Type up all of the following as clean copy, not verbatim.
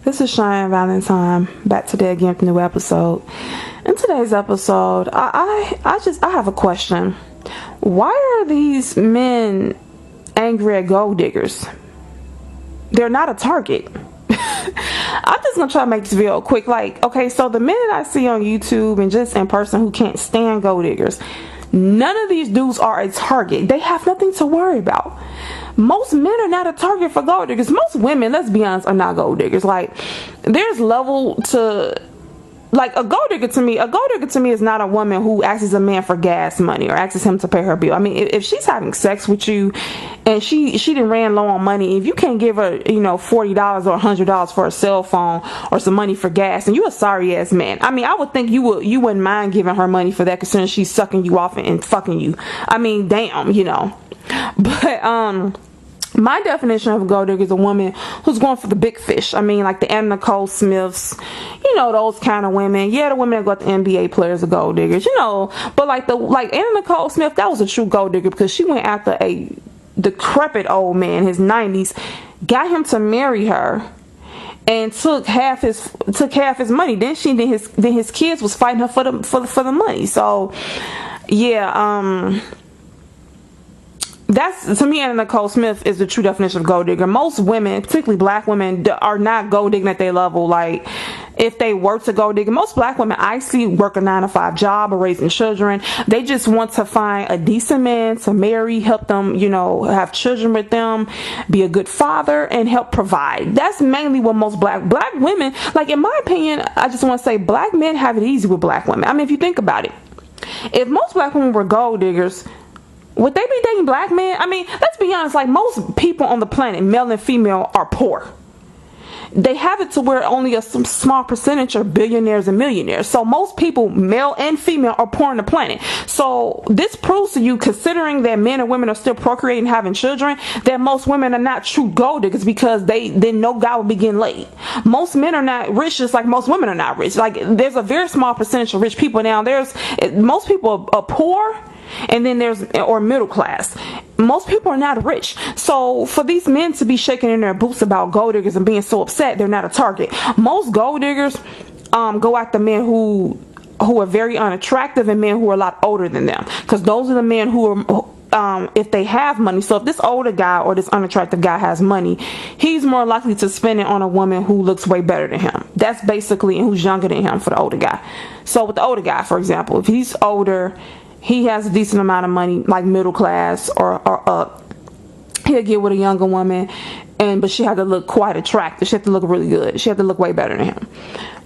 This is Cheyenne Valentine, back today again with a new episode. In today's episode, I have a question. Why are these men angry at gold diggers? They're not a target. I'm just gonna try to make this video quick. Okay, so the men that I see on YouTube and just in person who can't stand gold diggers, none of these dudes are a target. They have nothing to worry about. Most men are not a target for gold diggers. Most women, let's be honest, are not gold diggers. There's level to a gold digger to me. A gold digger to me is not a woman who asks a man for gas money or asks him to pay her bill. I mean, if she's having sex with you and she done ran low on money, if you can't give her $40 or $100 for a cell phone or some money for gas, and you a sorry ass man. I mean, I would think you wouldn't mind giving her money for that, considering she's sucking you off and fucking you. I mean, damn, But my definition of a gold digger is a woman who's going for the big fish. I mean, like the Anna Nicole Smiths, those kind of women. Yeah, the women that got the NBA players are gold diggers, But like Anna Nicole Smith, that was a true gold digger because she went after a decrepit old man, his 90s, got him to marry her, and took half his money. Then his kids was fighting her for the money. So yeah, that's, to me, Anna Nicole Smith is the true definition of gold digger. Most women, particularly black women, are not gold digging at their level. Like, if they were to gold digger, most black women I see work a 9-to-5 job or raising children. They just want to find a decent man to marry, help them, have children with them, be a good father, and help provide. That's mainly what most black women, in my opinion, I just want to say black men have it easy with black women. I mean, if you think about it, if most black women were gold diggers, would they be dating black men? I mean, let's be honest, most people on the planet, male and female, are poor. They have it to where only a small percentage are billionaires and millionaires. So most people, male and female, are poor on the planet. So this proves to you, considering that men and women are still procreating, having children, that most women are not true gold diggers because they know God will be getting laid. Most men are not rich, just like most women are not rich. There's a very small percentage of rich people. Now, most people are poor, and then or middle class. Most people are not rich. So for these men to be shaking in their boots about gold diggers and being so upset, they're not a target. Most gold diggers go after men who are very unattractive and men who are a lot older than them, because those are the men who are if they have money. So if this older guy or this unattractive guy has money, he's more likely to spend it on a woman who looks way better than him. That's basically, and who's younger than him for the older guy. So with the older guy, for example, if he's older, he has a decent amount of money, like middle class or up, he'll get with a younger woman, but she had to look quite attractive. She had to look really good. She had to look way better than him.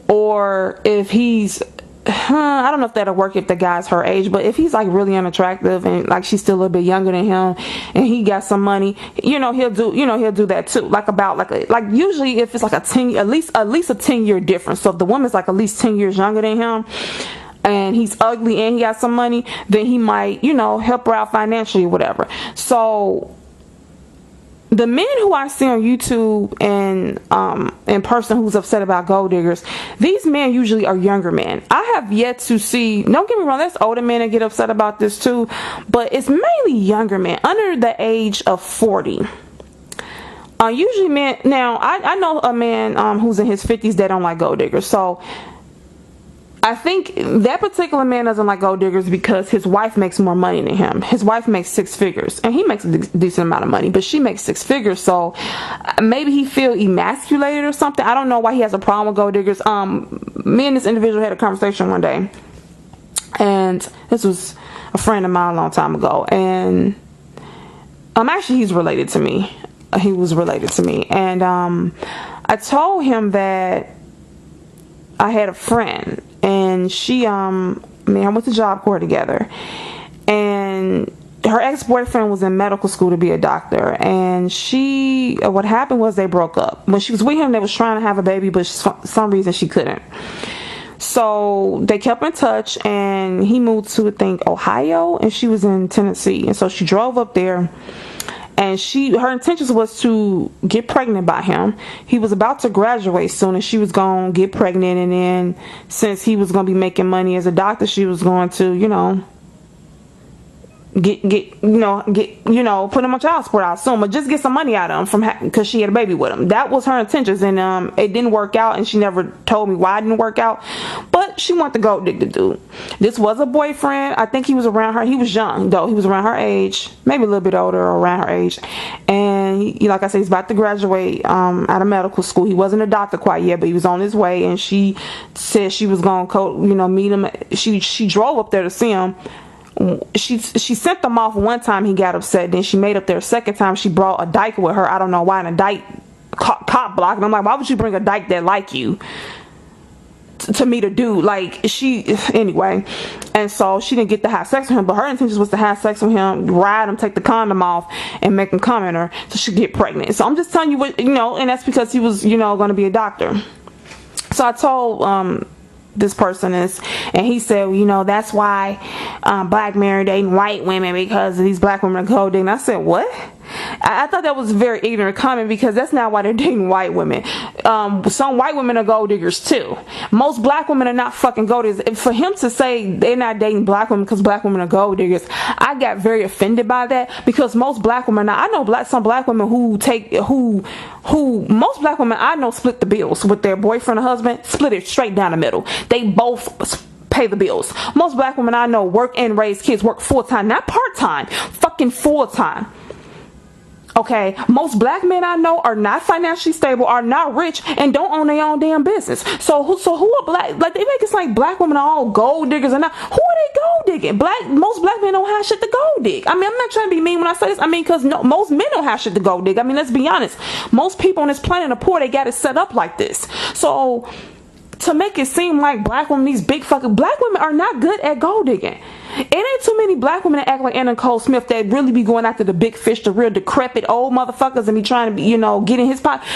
Or if he's, I don't know if that'll work if the guy's her age, but if he's really unattractive and she's still a little bit younger than him and he got some money, he'll do that too. Usually if it's a 10, at least a 10-year difference. So if the woman's at least 10 years younger than him, and he's ugly and he got some money, then he might, help her out financially or whatever. So the men who I see on YouTube and in person who's upset about gold diggers, these men usually are younger men. I have yet to see, don't get me wrong, there's older men that get upset about this too, but it's mainly younger men under the age of 40. Usually men, now I know a man who's in his 50s that don't like gold diggers. So I think that particular man doesn't like gold diggers because his wife makes more money than him. His wife makes 6 figures, and he makes a decent amount of money, but she makes 6 figures. So maybe he feels emasculated or something. I don't know why he has a problem with gold diggers. Me and this individual had a conversation one day, and this was a friend of mine a long time ago, and actually he's related to me. He was related to me, and I told him that I had a friend, and she, I went to Job Corps together, and her ex-boyfriend was in medical school to be a doctor, and what happened was they broke up. When she was with him, they was trying to have a baby, but for some reason she couldn't. So they kept in touch, and he moved to, I think, Ohio, and she was in Tennessee, and so she drove up there. And her intentions was to get pregnant by him. He was about to graduate soon, and she was going to get pregnant. And then, since he was going to be making money as a doctor, she was going to, put him on child support, I assume, or just get some money out of him because she had a baby with him. That was her intentions, and it didn't work out, and she never told me why it didn't work out. But she wanted to gold dig the dude. This was a boyfriend. I think he was around her. He was young though. He was around her age, maybe a little bit older, or around her age. And like I said, he's about to graduate out of medical school. He wasn't a doctor quite yet, but he was on his way. And she said she was gonna meet him. She drove up there to see him. She sent them off one time. He got upset. Then she made up there a second time. She brought a dyke with her. I don't know why. And a dyke cop block. And I'm like, why would you bring a dyke that like you to meet a dude? Anyway. And so she didn't get to have sex with him, but her intention was to have sex with him, ride him, take the condom off, and make him come in her so she get pregnant. So I'm just telling you what, and that's because he was, going to be a doctor. So I told this person is, and he said, that's why black men are dating white women, because these black women are gold digging. I said, what? I thought that was a very ignorant comment, because that's not why they're dating white women. Some white women are gold diggers too. Most black women are not fucking gold diggers. For him to say they're not dating black women because black women are gold diggers, I got very offended by that, because most black women, now I know some black women most black women I know split the bills with their boyfriend or husband, split it straight down the middle. They both pay the bills. Most black women I know work and raise kids, work full-time, not part-time, fucking full-time. Okay, most black men I know are not financially stable, are not rich, and don't own their own damn business. So who are black? Like, they make it like black women are all gold diggers, and not. Who are they gold digging? Most black men don't have shit to gold dig. I mean, I'm not trying to be mean when I say this. I mean, because most men don't have shit to gold dig. I mean, let's be honest. Most people on this planet are poor. They got it set up like this. So to make it seem like black women, these big fucking black women are not good at gold digging. It ain't too many black women that act like Anna Nicole Smith that really be going after the big fish, the real decrepit old motherfuckers, and be trying to be, get in his pocket.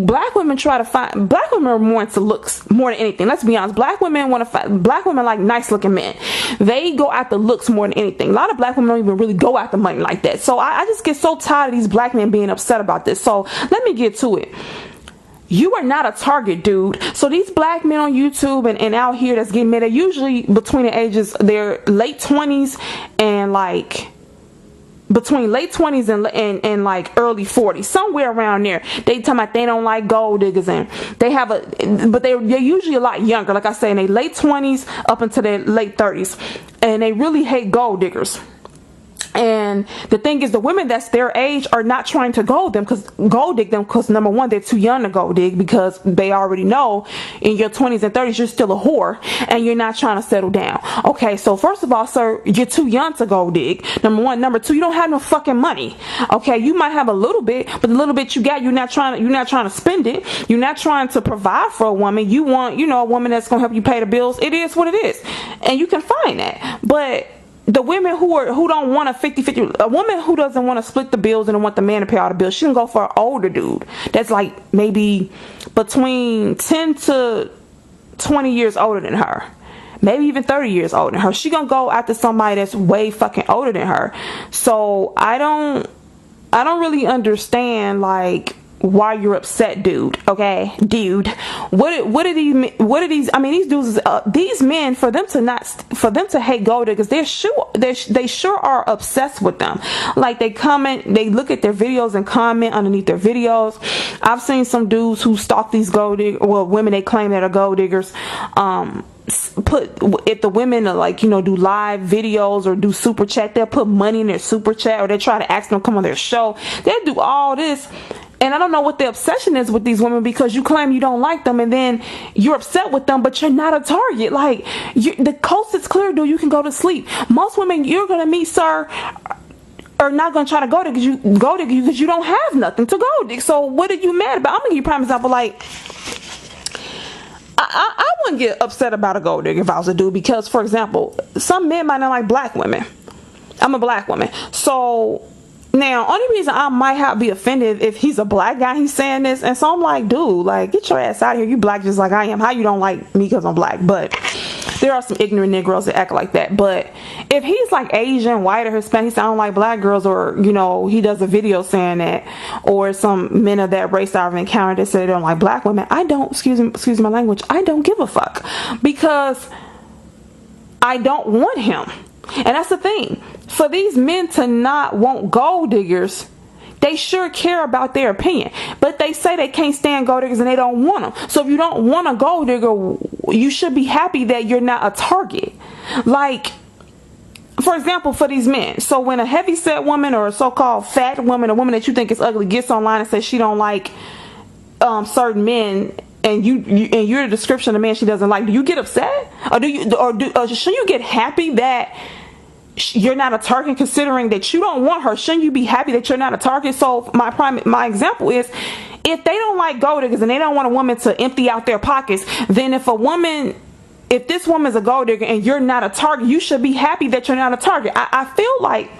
Black women are more into looks more than anything. Let's be honest. Black women like nice looking men. They go after looks more than anything. A lot of black women don't even really go after money like that. So I just get so tired of these black men being upset about this. So let me get to it. You are not a target, dude. So these black men on YouTube and out here that's getting married, they're usually between the ages, they're late 20s and like between late 20s and like early 40s, somewhere around there. They talking about they don't like gold diggers, and but they're usually a lot younger, like I say, in their late 20s up until their late 30s, and they really hate gold diggers. And the thing is, the women that's their age are not trying to gold dig them because number one, they're too young to gold dig, because they already know in your 20s and 30s you're still a whore and you're not trying to settle down. Okay, so first of all, sir, you're too young to gold dig. Number one. Number two, you don't have no fucking money. Okay, you might have a little bit, but the little bit you got, you're not trying to spend it. You're not trying to provide for a woman. You want, a woman that's gonna help you pay the bills. It is what it is, and you can find that. But the women who don't want a 50-50, a woman who doesn't want to split the bills and don't want the man to pay all the bills, she can go for an older dude that's like maybe between 10 to 20 years older than her, maybe even 30 years older than her. She gonna go after somebody that's way fucking older than her. So I don't really understand like why you're upset, dude. Okay, dude, what are these? I mean, these dudes, these men, for them to hate gold diggers, they sure are obsessed with them. Like, they look at their videos and comment underneath their videos. I've seen some dudes who stalk these women they claim that are gold diggers. If the women are like, do live videos or do super chat, they'll put money in their super chat, or they try to ask them to come on their show. They'll do all this. And I don't know what the obsession is with these women, because you claim you don't like them and then you're upset with them, but you're not a target. Like, the coast is clear, dude. You can go to sleep. Most women you're going to meet, sir, are not going to try to go dig because you don't have nothing to go dig. So what are you mad about? I'm going to give you a prime example. Like, I wouldn't get upset about a gold digger if I was a dude, because, for example, some men might not like black women. I'm a black woman. So now, only reason I might be offended if he's a black guy, he's saying this, and so I'm like, dude, like, get your ass out of here. You black just like I am. How you don't like me because I'm black? But there are some ignorant Negroes that act like that. But if he's like Asian, white, or Hispanic, he says I don't like black girls, or he does a video saying that, or some men of that race I've encountered that say they don't like black women, I don't, excuse my language, I don't give a fuck, because I don't want him. And that's the thing. for these men to not want gold diggers, they sure care about their opinion. But they say they can't stand gold diggers and they don't want them. So if you don't want a gold digger, you should be happy that you're not a target. Like, for example, for these men. So when a heavy-set woman or a so-called fat woman, a woman that you think is ugly, gets online and says she don't like certain men, and you're the description of the man she doesn't like, do you get upset? Or should you get happy that you're not a target, considering that you don't want her? Shouldn't you be happy that you're not a target? So my example is, if they don't like gold diggers and they don't want a woman to empty out their pockets, then if this woman's a gold digger and you're not a target, you should be happy that you're not a target. I feel like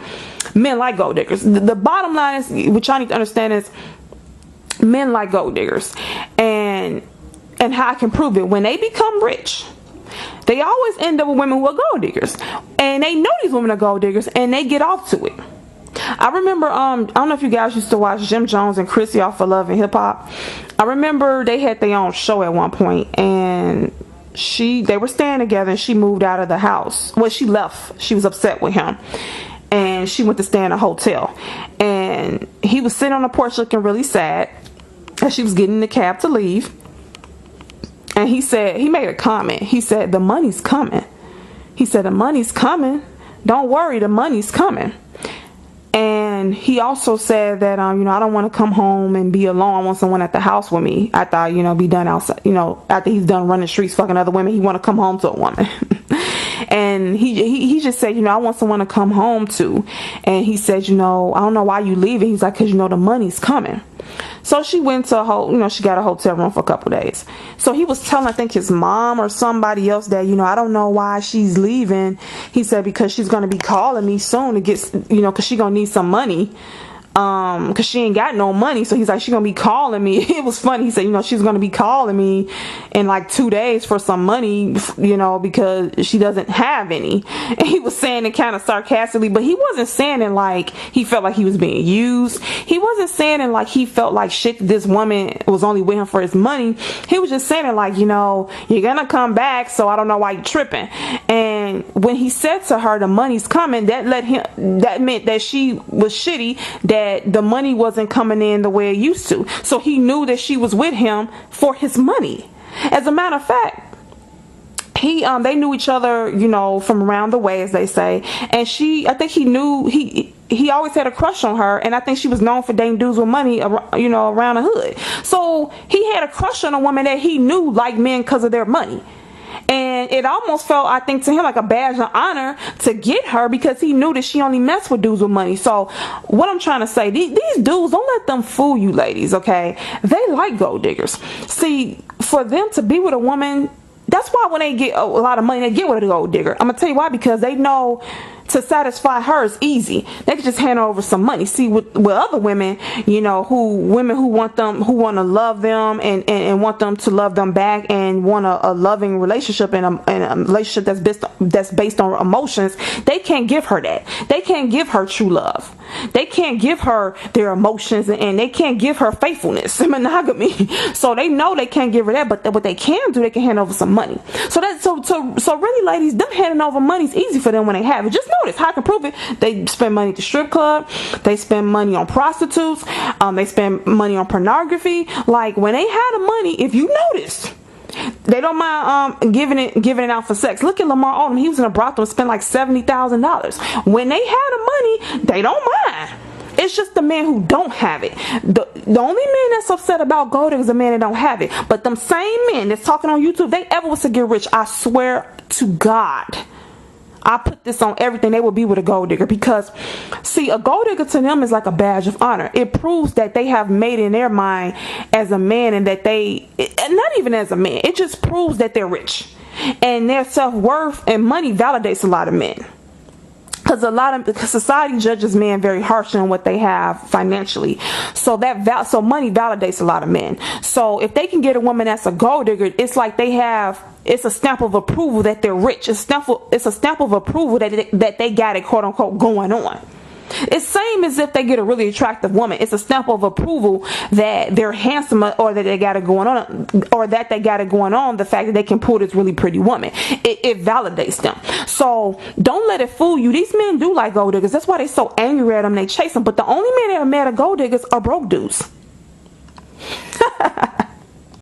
men like gold diggers. The bottom line is, what y'all need to understand is, men like gold diggers. And how I can prove it, when they become rich, they always end up with women who are gold diggers, and they know these women are gold diggers, and they get off to it. I remember, I don't know if you guys used to watch Jim Jones and Chrissy off of Love and Hip Hop. I remember they had their own show at one point, and they were staying together, and she moved out of the house. Well, she left. She was upset with him, and she went to stay in a hotel, and he was sitting on the porch looking really sad as she was getting in the cab to leave. And he made a comment. He said, the money's coming. He said, the money's coming. Don't worry, the money's coming. And he also said that, I don't want to come home and be alone. I want someone at the house with me. I thought, be done outside, after he's done running the streets, fucking other women, he want to come home to a woman. And he just said, I want someone to come home to. And he said, I don't know why you leaving. He's like, because, the money's coming. So she went to she got a hotel room for a couple days. So he was telling, I think, his mom or somebody else that, I don't know why she's leaving. He said, because she's going to be calling me soon to get, because she's going to need some money. Because she ain't got no money. So he's like, she's gonna be calling me. It was funny. He said, she's gonna be calling me in like 2 days for some money, because she doesn't have any. And he was saying it kind of sarcastically, but he wasn't saying it like he felt like he was being used. He wasn't saying it like he felt like shit, this woman was only with him for his money. He was just saying it like, you're gonna come back, so I don't know why you're tripping. And when he said to her, the money's coming, that meant that she was shitty, that the money wasn't coming in the way it used to. So he knew that she was with him for his money. As a matter of fact, they knew each other, from around the way, as they say. And I think he knew, he always had a crush on her, and I think she was known for dating dudes with money, around the hood. So he had a crush on a woman that he knew liked men because of their money. And it almost felt, I think, to him like a badge of honor to get her, because he knew that she only messed with dudes with money. So what I'm trying to say, these dudes, don't let them fool you, ladies, okay? They like gold diggers. See, for them to be with a woman, that's why when they get a lot of money, they get with a gold digger. I'm going to tell you why, because they know to satisfy her is easy. They can just hand over some money. See, with other women, who want to love them and want them to love them back, and want a loving relationship, and a relationship that's based on emotions, they can't give her that. They can't give her true love. They can't give her their emotions, and they can't give her faithfulness and monogamy. So they know they can't give her that, but what they can do, they can hand over some money. So really, ladies, them handing over money is easy for them when they have it. Just notice how I can prove it. They spend money at the strip club. They spend money on prostitutes. They spend money on pornography. Like, when they had the money, if you notice, they don't mind giving it out for sex. Look at Lamar Odom. He was in a brothel and spent like $70,000. When they had the money, they don't mind. It's just the men who don't have it. The only man that's upset about gold is the man that don't have it. But them same men that's talking on YouTube, they ever was to get rich, I swear to God, I put this on everything, they will be with a gold digger. Because, see, a gold digger to them is like a badge of honor. It proves that they have made in their mind as a man, and that and not even as a man, it just proves that they're rich. And their self-worth and money validates a lot of men. Because society judges men very harshly on what they have financially. So money validates a lot of men. So if they can get a woman that's a gold digger, it's like it's a stamp of approval that they're rich. It's a stamp of approval that they got it, quote unquote, going on. It's same as if they get a really attractive woman. It's a stamp of approval that they're handsome, or that they got it going on, the fact that they can pull this really pretty woman. It validates them. So don't let it fool you. These men do like gold diggers. That's why they're so angry at them. They chase them. But the only men that are mad at gold diggers are broke dudes.